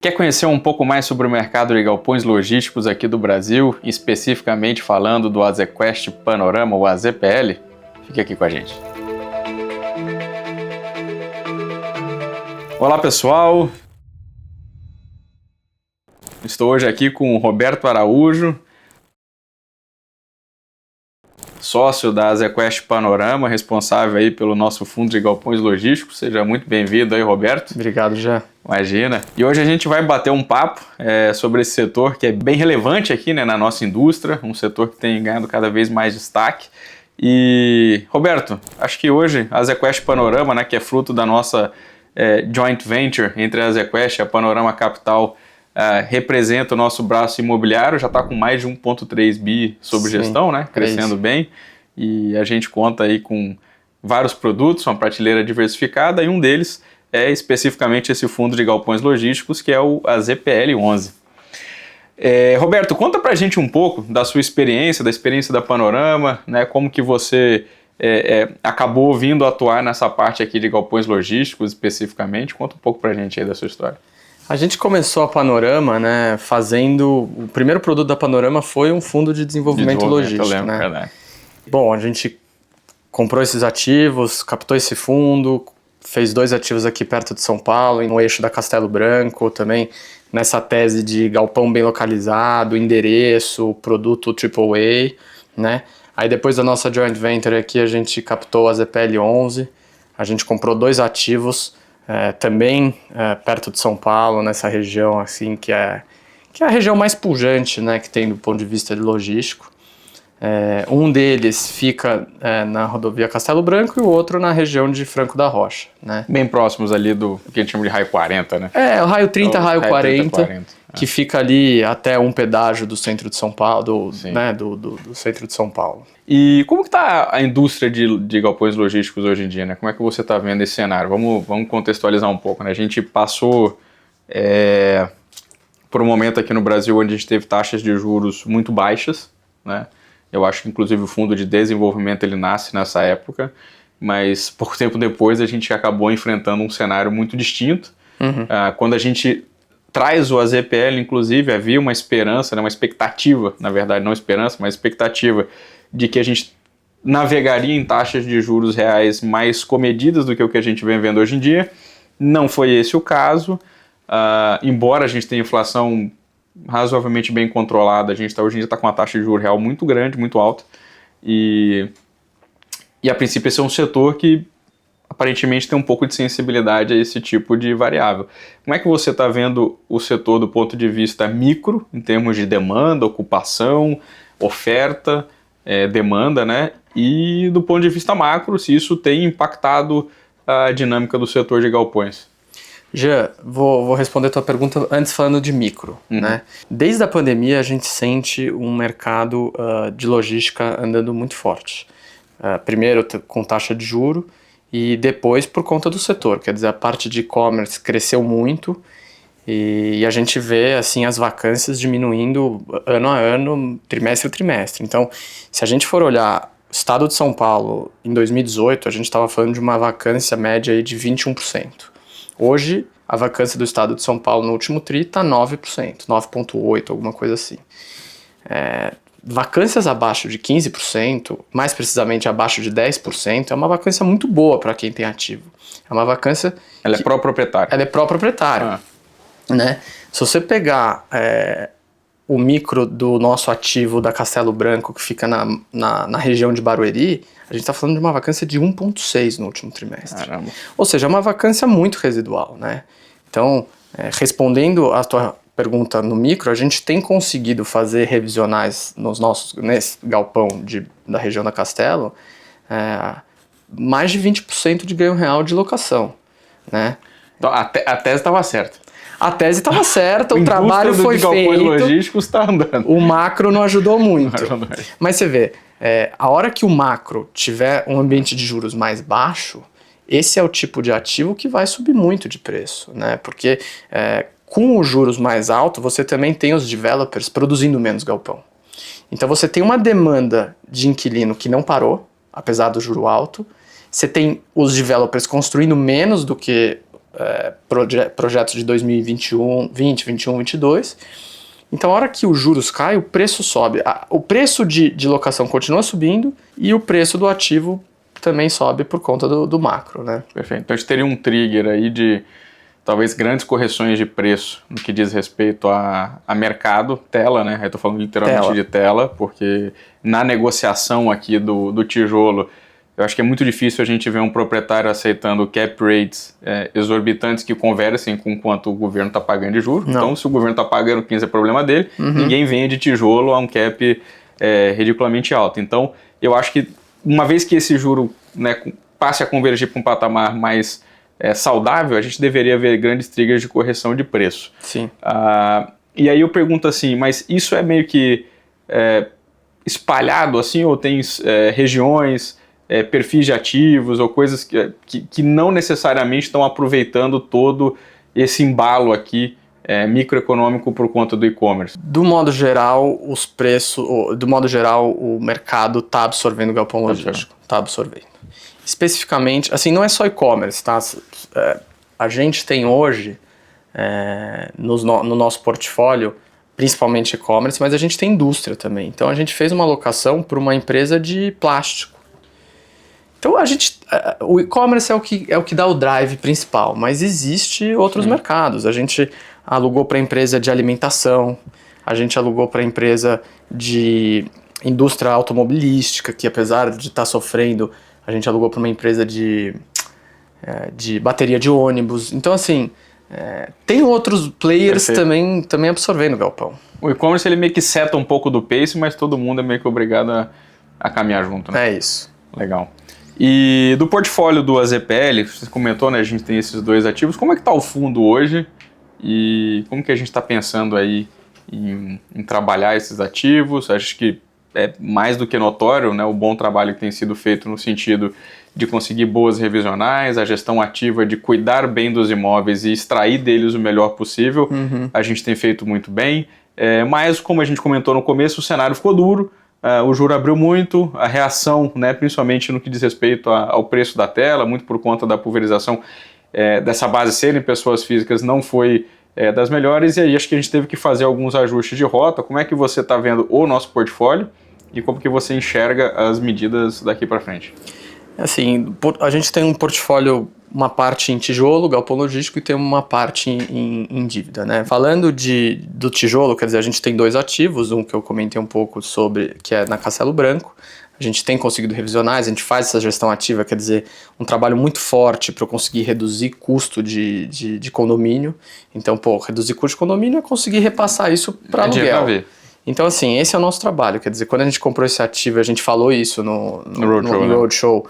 Quer conhecer um pouco mais sobre o mercado de galpões logísticos aqui do Brasil, especificamente falando do Azequest Panorama, ou AZPL? Fique aqui com a gente. Olá pessoal, estou hoje aqui com o Roberto Araújo, sócio da Azequest Panorama, responsável aí pelo nosso fundo de galpões logísticos. Seja muito bem-vindo aí, Roberto. Obrigado, já. Imagina. E hoje a gente vai bater um papo sobre esse setor que é bem relevante aqui, né, na nossa indústria, um setor que tem ganhado cada vez mais destaque. E, Roberto, acho que hoje a Azequest Panorama, né, que é fruto da nossa joint venture entre a Azequest e a Panorama Capital, representa o nosso braço imobiliário, já está com mais de 1,3 bi sob gestão, né? Crescendo bem, e a gente conta aí com vários produtos, uma prateleira diversificada, e um deles é especificamente esse fundo de galpões logísticos, que é o AZPL 11. Roberto, conta pra gente um pouco da sua experiência, da experiência da Panorama, né? Como que você acabou vindo atuar nessa parte aqui de galpões logísticos especificamente. Conta um pouco pra gente aí da sua história. A gente começou a Panorama, né, o primeiro produto da Panorama foi um fundo de desenvolvimento logístico, eu lembro, né? Verdade. Bom, a gente comprou esses ativos, captou esse fundo, fez 2 ativos aqui perto de São Paulo, no eixo da Castelo Branco, também nessa tese de galpão bem localizado, endereço, produto AAA, né? Aí depois da nossa joint venture aqui, a gente captou a ZPL 11, a gente comprou 2 ativos, também perto de São Paulo, nessa região assim, que é a região mais pujante, né, que tem do ponto de vista de logístico. Um deles fica na rodovia Castelo Branco e o outro na região de Franco da Rocha, né? Bem próximos ali do que a gente chama de raio 40, né? O raio 30, raio 40, 40, que fica ali até um pedágio do centro de São Paulo, do centro de São Paulo. E como que está a indústria de galpões logísticos hoje em dia, né? Como é que você está vendo esse cenário? Vamos contextualizar um pouco, né? A gente passou por um momento aqui no Brasil onde a gente teve taxas de juros muito baixas, né? Eu acho que inclusive o fundo de desenvolvimento ele nasce nessa época, mas pouco tempo depois a gente acabou enfrentando um cenário muito distinto. Quando a gente traz o AZPL, inclusive, havia uma esperança, né, uma expectativa, na verdade não esperança, mas expectativa de que a gente navegaria em taxas de juros reais mais comedidas do que o que a gente vem vendo hoje em dia. Não foi esse o caso, embora a gente tenha inflação razoavelmente bem controlada, a gente hoje em dia está com uma taxa de juros real muito grande, muito alta, e a princípio esse é um setor que aparentemente tem um pouco de sensibilidade a esse tipo de variável. Como é que você está vendo o setor do ponto de vista micro, em termos de demanda, ocupação, oferta, demanda, né? E do ponto de vista macro, se isso tem impactado a dinâmica do setor de galpões? Já vou responder a tua pergunta antes falando de micro, né? Desde a pandemia a gente sente um mercado de logística andando muito forte. Primeiro com taxa de juro e depois por conta do setor. Quer dizer, a parte de e-commerce cresceu muito e a gente vê assim as vacâncias diminuindo ano a ano, trimestre a trimestre. Então, se a gente for olhar o estado de São Paulo em 2018, a gente estava falando de uma vacância média aí de 21%. Hoje, a vacância do estado de São Paulo no último TRI está 9%, 9,8%, alguma coisa assim. Vacâncias abaixo de 15%, mais precisamente abaixo de 10%, é uma vacância muito boa para quem tem ativo. É uma vacância... Ela é pró-proprietária. Ela é pró-proprietária. Né? Se você pegar o micro do nosso ativo da Castelo Branco, que fica na região de Barueri, a gente está falando de uma vacância de 1,6% no último trimestre. Caramba. Ou seja, é uma vacância muito residual, né? Então, respondendo à tua pergunta no micro, a gente tem conseguido fazer revisionais nesse galpão da região da Castelo, mais de 20% de ganho real de locação, né? Então, a tese estava certa. A tese estava certa, o trabalho foi feito, logísticos está andando. O macro não ajudou muito. Mas você vê, a hora que o macro tiver um ambiente de juros mais baixo, esse é o tipo de ativo que vai subir muito de preço, né? Porque com os juros mais altos, você também tem os developers produzindo menos galpão. Então você tem uma demanda de inquilino que não parou, apesar do juro alto. Você tem os developers construindo menos do que projetos de 2021, 20, 21, 22. Então, a hora que os juros caem, o preço sobe. O preço de locação continua subindo e o preço do ativo também sobe por conta do macro, né? Perfeito. Então, a gente teria um trigger aí de talvez grandes correções de preço no que diz respeito a mercado, tela, né? Eu estou falando literalmente de tela, porque na negociação aqui do tijolo, eu acho que é muito difícil a gente ver um proprietário aceitando cap rates exorbitantes que conversem com quanto o governo está pagando de juros. Não. Então, se o governo está pagando 15, é problema dele. Ninguém vende tijolo a um cap ridiculamente alto. Então, eu acho que uma vez que esse juro, né, passe a convergir para um patamar mais saudável, a gente deveria ver grandes triggers de correção de preço. Sim. E aí eu pergunto assim, mas isso é meio que espalhado assim, ou tem regiões, perfis de ativos ou coisas que não necessariamente estão aproveitando todo esse embalo aqui microeconômico por conta do e-commerce? Do modo geral, os preços, do modo geral, o mercado está absorvendo o galpão logístico. Está absorvendo. Especificamente, assim, não é só e-commerce, tá? A gente tem hoje, no nosso portfólio, principalmente e-commerce, mas a gente tem indústria também. Então a gente fez uma alocação para uma empresa de plástico. Então o e-commerce é o que dá o drive principal, mas existe outros mercados. A gente alugou para empresa de alimentação, a gente alugou para empresa de indústria automobilística, que apesar de estar sofrendo, a gente alugou para uma empresa de bateria de ônibus. Então, assim, tem outros players também absorvendo o galpão. O e-commerce ele meio que seta um pouco do pace, mas todo mundo é meio que obrigado a caminhar junto, né? É isso. Legal. E do portfólio do AZPL, você comentou, né? A gente tem esses dois ativos. Como é que está o fundo hoje? E como que a gente está pensando aí em trabalhar esses ativos? Acho que é mais do que notório, né, o bom trabalho que tem sido feito no sentido de conseguir boas revisionais, a gestão ativa de cuidar bem dos imóveis e extrair deles o melhor possível. A gente tem feito muito bem, mas como a gente comentou no começo, o cenário ficou duro, o juro abriu muito, a reação, né, principalmente no que diz respeito ao preço da tela, muito por conta da pulverização dessa base serem pessoas físicas, não foi das melhores, e aí acho que a gente teve que fazer alguns ajustes de rota. Como é que você está vendo o nosso portfólio e como que você enxerga as medidas daqui para frente? Assim, a gente tem um portfólio, uma parte em tijolo, galpão logístico, e tem uma parte em dívida, né? Falando do tijolo, quer dizer, a gente tem dois ativos, um que eu comentei um pouco sobre, que é na Castelo Branco. A gente tem conseguido revisionais, a gente faz essa gestão ativa, quer dizer, um trabalho muito forte para eu conseguir reduzir custo de condomínio. Então, reduzir custo de condomínio é conseguir repassar isso para aluguel. Então, assim, esse é o nosso trabalho. Quer dizer, quando a gente comprou esse ativo, a gente falou isso no Roadshow.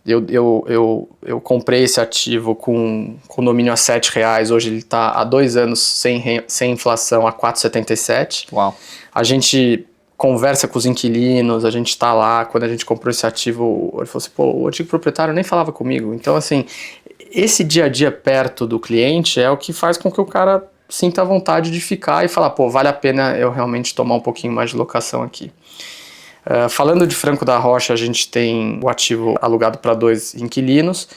Eu comprei esse ativo com um condomínio a R$7, hoje ele está há 2 anos sem inflação a 4,77. Uau. A gente conversa com os inquilinos, a gente está lá, quando a gente comprou esse ativo, ele falou assim, o antigo proprietário nem falava comigo. Então, assim, esse dia a dia perto do cliente é o que faz com que o cara sinta a vontade de ficar e falar, vale a pena eu realmente tomar um pouquinho mais de locação aqui. Falando de Franco da Rocha, a gente tem o ativo alugado para 2 inquilinos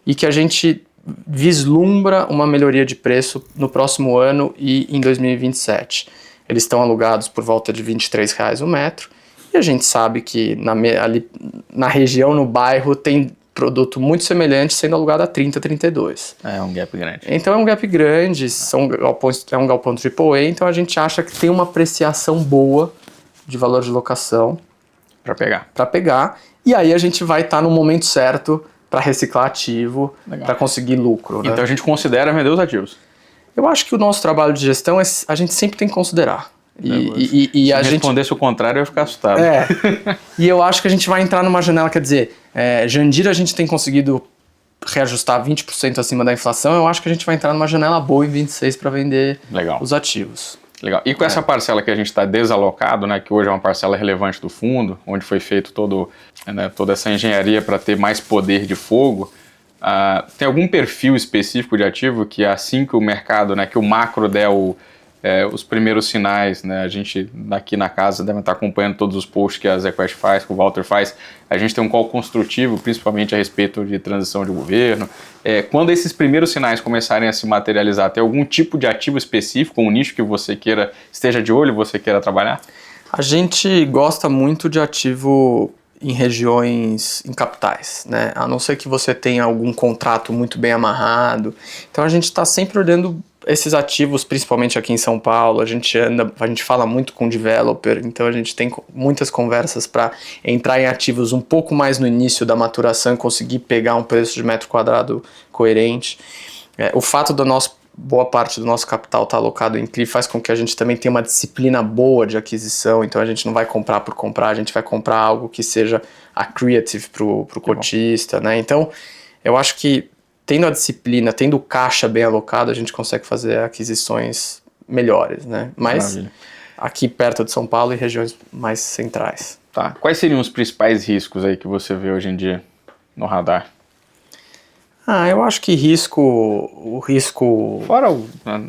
e que a gente vislumbra uma melhoria de preço no próximo ano e em 2027. Eles estão alugados por volta de R$23 o metro e a gente sabe que ali na região, no bairro, tem produto muito semelhante sendo alugado a 30, 32. É um gap grande. Então é um gap grande, é um galpão AAA, então a gente acha que tem uma apreciação boa de valor de locação para pegar. E aí a gente vai estar no momento certo para reciclar ativo, para conseguir lucro. Né? Então a gente considera vender os ativos. Eu acho que o nosso trabalho de gestão a gente sempre tem que considerar. Se respondesse o contrário, eu ia ficar assustado. E eu acho que a gente vai entrar numa janela, quer dizer, Jandira a gente tem conseguido reajustar 20% acima da inflação, eu acho que a gente vai entrar numa janela boa em 26 para vender os ativos. Legal. E com essa parcela que a gente está desalocado, né, que hoje é uma parcela relevante do fundo, onde foi feito toda essa engenharia para ter mais poder de fogo, tem algum perfil específico de ativo que assim que o mercado, né, que o macro der os primeiros sinais, né? A gente aqui na casa deve estar acompanhando todos os posts que a ZQuest faz, que o Walter faz. A gente tem um call construtivo, principalmente a respeito de transição de governo. Quando esses primeiros sinais começarem a se materializar, tem algum tipo de ativo específico, um nicho que você esteja de olho, você queira trabalhar? A gente gosta muito de ativo em regiões, em capitais, né? A não ser que você tenha algum contrato muito bem amarrado. Então a gente está sempre olhando esses ativos, principalmente aqui em São Paulo. A gente fala muito com developer, então a gente tem muitas conversas para entrar em ativos um pouco mais no início da maturação e conseguir pegar um preço de metro quadrado coerente. O fato da boa parte do nosso capital está alocado em CRI faz com que a gente também tenha uma disciplina boa de aquisição, então a gente não vai comprar por comprar, a gente vai comprar algo que seja accretive para o cotista, né? Então, eu acho que tendo a disciplina, tendo o caixa bem alocado, a gente consegue fazer aquisições melhores, né? Mas Maravilha. Aqui perto de São Paulo e regiões mais centrais. Tá. Quais seriam os principais riscos aí que você vê hoje em dia no radar? Eu acho que o risco... Fora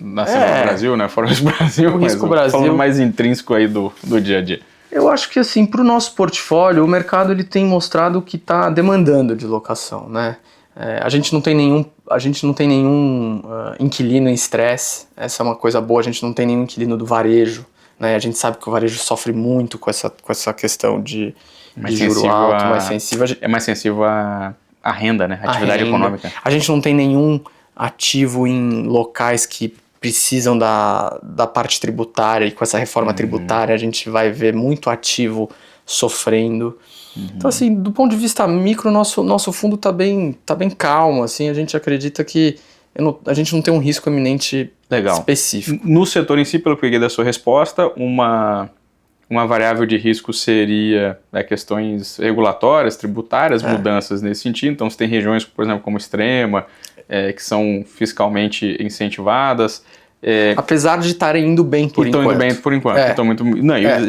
na cena do Brasil, né? Fora o Brasil, o risco Brasil, falando mais intrínseco aí do dia a dia. Eu acho que assim, para o nosso portfólio, o mercado ele tem mostrado que está demandando de locação, né? A gente não tem nenhum inquilino em estresse, essa é uma coisa boa, a gente não tem nenhum inquilino do varejo, né? A gente sabe que o varejo sofre muito com essa questão de juro alto, mais sensível. É mais sensível a renda, né? A atividade econômica. A gente não tem nenhum ativo em locais que precisam da parte tributária, e com essa reforma tributária a gente vai ver muito ativo sofrendo. Então, assim, do ponto de vista micro, nosso fundo tá bem calmo, assim, a gente acredita que a gente não tem um risco eminente específico. No setor em si, pelo que eu peguei da sua resposta, uma variável de risco seria questões regulatórias, tributárias, mudanças nesse sentido. Então, você tem regiões, por exemplo, como Extrema, que são fiscalmente incentivadas. Apesar de estarem indo bem por enquanto. Estão indo bem por enquanto.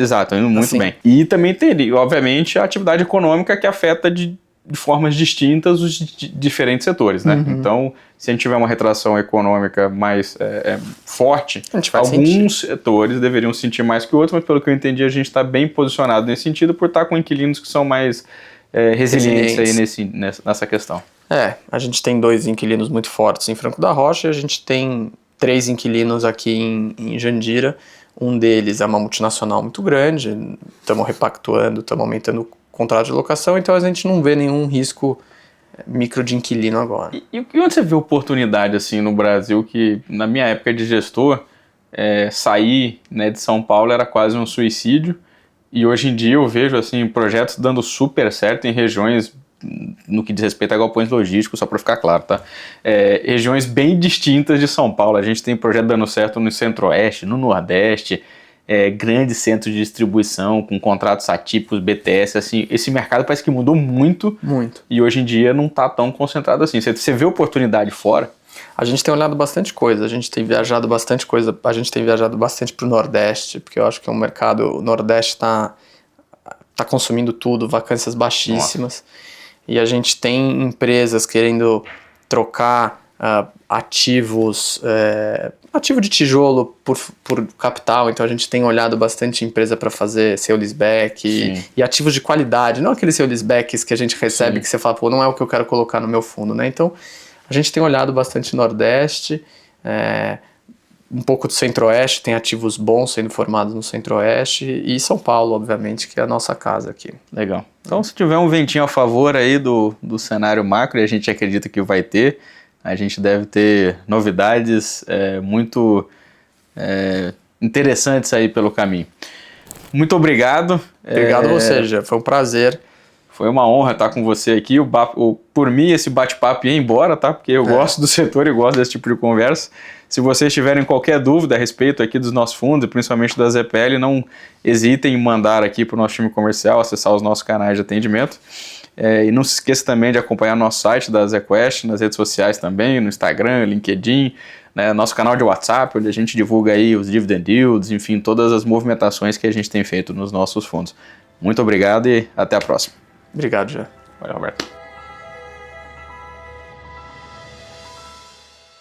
Exato, indo muito bem. E também teria, obviamente, a atividade econômica que afeta de formas distintas os diferentes setores, né? Então, se a gente tiver uma retração econômica mais forte, alguns setores deveriam sentir mais que outros, mas pelo que eu entendi, a gente está bem posicionado nesse sentido por estar com inquilinos que são mais resilientes aí nessa questão. A gente tem 2 inquilinos muito fortes em Franco da Rocha e a gente tem 3 inquilinos aqui em Jandira. Um deles é uma multinacional muito grande, estamos repactuando, estamos aumentando o contrato de locação, então a gente não vê nenhum risco micro de inquilino agora. E onde você vê oportunidade assim no Brasil, que na minha época de gestor, sair, né, de São Paulo era quase um suicídio, e hoje em dia eu vejo assim, projetos dando super certo em regiões, no que diz respeito a galpões logísticos, só para ficar claro, tá? Regiões bem distintas de São Paulo. A gente tem projeto dando certo no Centro-Oeste, no Nordeste, grandes centros de distribuição com contratos atípicos, BTS, assim, esse mercado parece que mudou muito. Muito. E hoje em dia não está tão concentrado assim. Você vê oportunidade fora? A gente tem olhado bastante coisa, a gente tem viajado bastante para o Nordeste, porque eu acho que o Nordeste está consumindo tudo, vacâncias baixíssimas. Nossa. E a gente tem empresas querendo trocar ativos, ativo de tijolo por capital, então a gente tem olhado bastante empresa para fazer sale-leaseback e ativos de qualidade, não aqueles sale-leasebacks que a gente recebe que você fala, não é o que eu quero colocar no meu fundo, né? Então a gente tem olhado bastante Nordeste, um pouco do Centro-Oeste, tem ativos bons sendo formados no Centro-Oeste e São Paulo, obviamente, que é a nossa casa aqui. Legal. Então, se tiver um ventinho a favor aí do cenário macro, e a gente acredita que vai ter, a gente deve ter novidades muito interessantes aí pelo caminho. Muito obrigado. Obrigado a você, já foi um prazer. Foi uma honra estar com você aqui. Por mim, esse bate-papo ia embora, tá? Porque eu gosto do setor e gosto desse tipo de conversa. Se vocês tiverem qualquer dúvida a respeito aqui dos nossos fundos, principalmente da ZPL, não hesitem em mandar aqui para o nosso time comercial, acessar os nossos canais de atendimento. E não se esqueça também de acompanhar nosso site da ZQuest, nas redes sociais também, no Instagram, LinkedIn, né, nosso canal de WhatsApp, onde a gente divulga aí os dividend yields, enfim, todas as movimentações que a gente tem feito nos nossos fundos. Muito obrigado e até a próxima. Obrigado, Jé. Valeu, Roberto.